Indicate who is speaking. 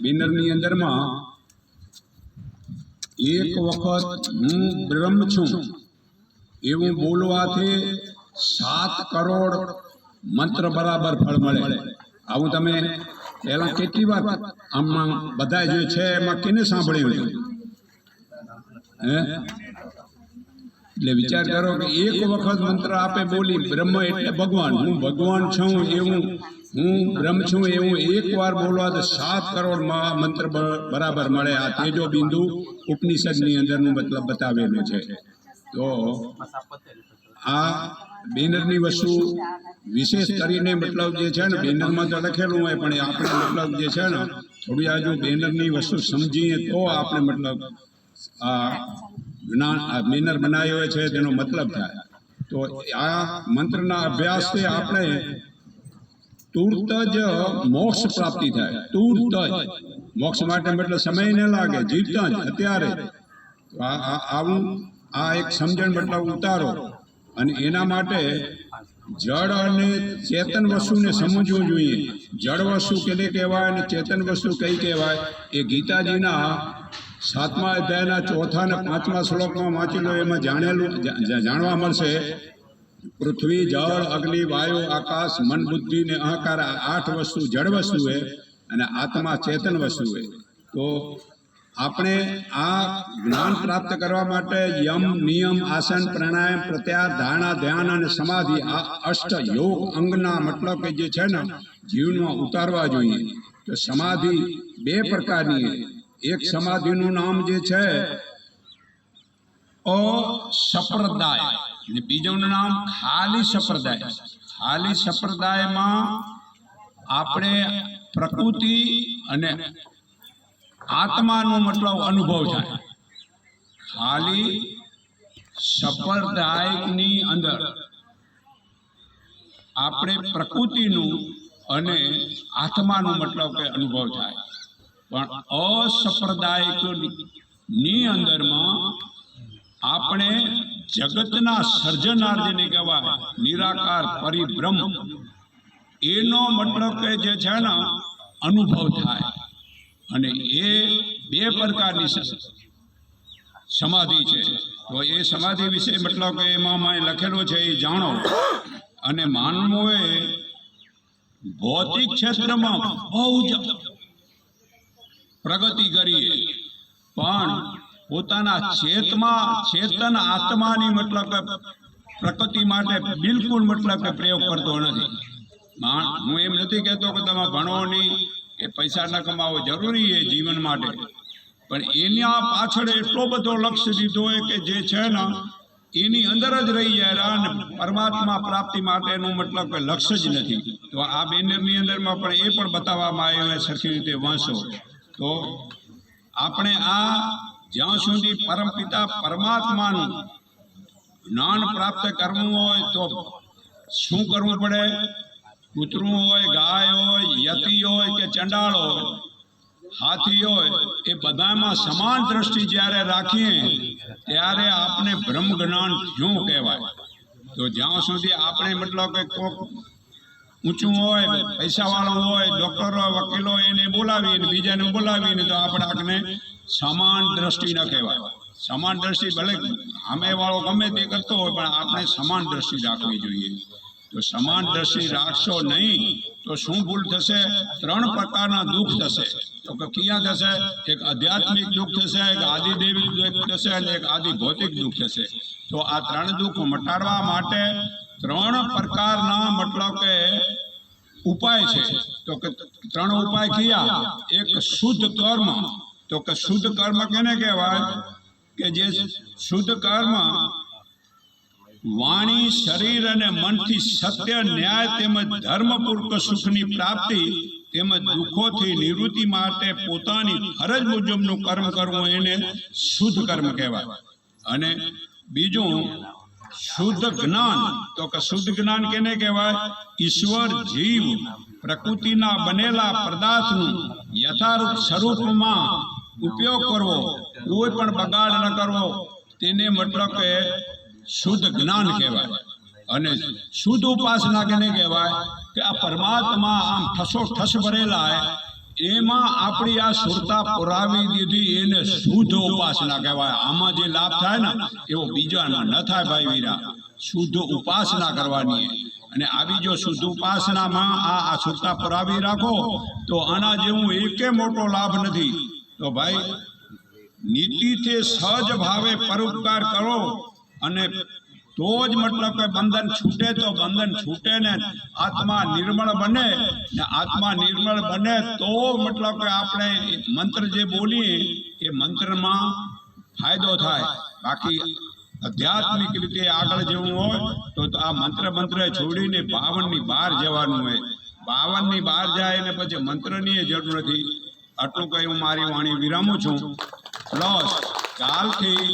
Speaker 1: બેનરની અંદરમાં એક વખત હું બ્રહ્મ છું એવું બોલવાથી 7 કરોડ મંત્ર બરાબર ફળ મળે. આવું તમે પહેલા કેટલી વાર આમાં બધા જે છે એમાં કેને સાંભળ્યું? હે? એટલે વિચાર કરો કે એક વખત મંત્ર આપે બોલી બ્રહ્મ એટલે ભગવાન, હું ભગવાન છું એવું, હું બ્રહ્મ છું એવું એક વાર બોલવા તો 7 કરોડ મંત્ર બરાબર મળે. આ તેજો બિંદુ ઉપનિષદની અંદરનું મતલબ બતાવેલું છે. તો આ બેનરની વસ્તુ વિશેષ કરીને મતલબ જે છે ને, બેનરમાં તો લખેલું હોય પણ આપણે મતલબ જે છે ને થોડી આજુ બેનરની વસ્તુ સમજીએ તો આપણે મતલબ આ જ્ઞાન બેનર બનાવ્યો છે તેનો મતલબ થાય. તો આ મંત્રના અભ્યાસથી આપણે તુરત જ મોક્ષ પ્રાપ્તિ થાય. તુરત જ મોક્ષ માટે મતલબ સમય ન લાગે, જીવતા જ અત્યારે. આવું આ એક સમજણ મતલબ ઉતારો. અને એના માટે જળ અને ચેતન વસ્તુને સમજવું જોઈએ. જળ વસ્તુ કેને કહેવાય અને ચેતન વસ્તુ કઈ કહેવાય એ ગીતાજીના 7મા અધ્યાયના 4થા અને 5મા શ્લોકમાં વાંચી લો, એમાં જાણવા મળશે. પૃથ્વી, જળ, અગ્નિ, વાયુ, આકાશ, મન, બુદ્ધિ ને અહંકાર, 8 વસ્તુ જળ વસ્તુ છે અને આત્મા ચેતન વસ્તુ છે. તો આપણે આ જ્ઞાન પ્રાપ્ત કરવા માટે યમ, નિયમ, આસન, પ્રાણાયામ, પ્રત્યાહાર, ધારણા, ધ્યાન અને સમાધિ આ 8 યોગ અંગના મતલબ કે જે છે ને જીવનમાં ઉતારવા જોઈએ. તો સમાધિ 2 પ્રકારની. એક સમાધિનું નામ જે છે અસંપ્રદાય અને બીજું નામ ખાલી સંપ્રદાય. ખાલી સંપ્રદાયમાં આપણે પ્રકૃતિ અને આત્માનો મતલબ અનુભવ થાય. ખાલી સંપ્રદાયની અંદર આપણે પ્રકૃતિનું અને આત્માનું મતલબ કે અનુભવ થાય. પણ અસંપ્રદાયની અંદરમાં આપણે જગતના સર્જનાર જેને કહેવાય નિરાકાર પરિબ્રહ્મ એનો મતલબ કે જે છે ને અનુભવ થાય. અને એ 2 પ્રકારની સમાધિ છે. તો એ સમાધિ વિશે મતલબ કે એમાં લખેલું છે એ જાણો. અને માનવોએ ભૌતિક ક્ષેત્રમાં બહુ જ પ્રગતિ કરીએ પણ પોતાના ચેતન આત્માની મતલબ કે પ્રગતિ માટે બિલકુલ મતલબ કે પ્રયોગ કરતો નથી. હું એમ નથી કહેતો કે તમે ભણો નહીં કે પૈસા ન કમાવો જરૂરી છે જીવન માટે, પણ એના પાછળ એટલો બધો લક્ષ્ય દીધો હોય કે જે છે ને એની અંદર જ રહી જાય અને પરમાત્મા પ્રાપ્તિ માટેનું મતલબ કે લક્ષ્ય જ નથી. તો આ બેનરની અંદરમાં પણ એ પણ બતાવવામાં આવ્યું હોય, સરખી રીતે વાંચો તો આપણે આ જ્યાં સુધી પરમપિતા પરમાત્માનું જ્ઞાન પ્રાપ્ત કરવું હોય તો શું કરવું પડે? કૂતરું હોય, ગાય હોય, યતિ હોય કે ચંડાળ હોય, હાથી હોય, એ બધામાં સમાન દ્રષ્ટિ જ્યારે રાખીએ ત્યારે આપણે બ્રહ્મ જ્ઞાન શું કહેવાય. તો જ્યાં સુધી આપણે મતલબ કે કોક ઊંચું હોય, પૈસાવાળો હોય, ડૉક્ટર હોય, વકીલો હોય, એને બોલાવીને બીજાને બોલાવીને તો આપણે આને સમાન દ્રષ્ટિ ન કહેવાય. સમાન દ્રષ્ટિ ભલે સામેવાળો ગમે તે કરતો હોય પણ આપણે સમાન દ્રષ્ટિ રાખવી જોઈએ. તો સમાન દ્રષ્ટિ રાખશો નહીં તો શું ભૂલ થશે? 3 પ્રકારના દુઃખ થશે. તો કે ક્યાં થશે? એક આધ્યાત્મિક દુઃખ થશે, એક આદિદેવિક દુઃખ થશે અને એક આદિ ભૌતિક દુઃખ થશે. તો આ 3 દુઃખ મટાડવા માટે 3 પ્રકારના મતલબ કે ઉપાય છે. તો કે 3 ઉપાય કયા? એક શુદ્ધ કર્મ. તો કે શુદ્ધ કર્મ કેને કહેવાય? કે જે શુદ્ધ કર્મ વાણી, શરીર અને મનથી સત્ય, ન્યાય તેમજ ધર્મપૂર્વક સુખની પ્રાપ્તિ તેમજ દુઃખોથી નિવૃત્તિ માટે પોતાની ફરજ મુજબનું કર્મ કરવું એને શુદ્ધ કર્મ કહેવાય. અને બીજું શુદ્ધ જ્ઞાન. તો કે શુદ્ધ જ્ઞાન કેને કહેવાય? ઈશ્વર, જીવ, પ્રકૃતિના બનેલા પદાર્થનું યથારૂપ સ્વરૂપમાં ઉપયોગ કરવો, કોઈ પણ બગાડ ન કરવો, તેને મતલબ કે શુદ્ધ જ્ઞાન કહેવાય. અને શુદ્ધ ઉપાસના કેને કહેવાય? કે આ પરમાત્મા આમ ઠસો ઠસ ભરેલા એમાં આપણી આ સુરતા પુરાવી દીધી, એને શુદ્ધ ઉપાસના કહેવાય. આમાં જે લાભ થાય ને એવો બીજામાં ન થાય ભાઈ વીરા. શુદ્ધ ઉપાસના કરવાની, અને આવી જો શુદ્ધ ઉપાસનામાં આ સુરતા પુરાવી રાખો તો આના જેવું એકે મોટો લાભ નથી. તો ભાઈ નીતિથી સહજ ભાવે પરોપકાર કરો, અને તો જ મતલબ કે બંધન છૂટે. તો બંધન છૂટે ને આત્મા નિર્મળ બને, ને આત્મા નિર્મળ બને તો મતલબ કે આપણે મંત્ર જે બોલીએ એ મંત્રમાં ફાયદો થાય. બાકી આધ્યાત્મિક રીતે આગળ જવું હોય તો આ મંત્ર છોડીને 52ની બહાર જવાનું હોય. 52ની બહાર જાય ને પછી મંત્રની જરૂર નથી. આટલું કહી હું મારી વાણી વિરામું છું. પ્લસ કાલથી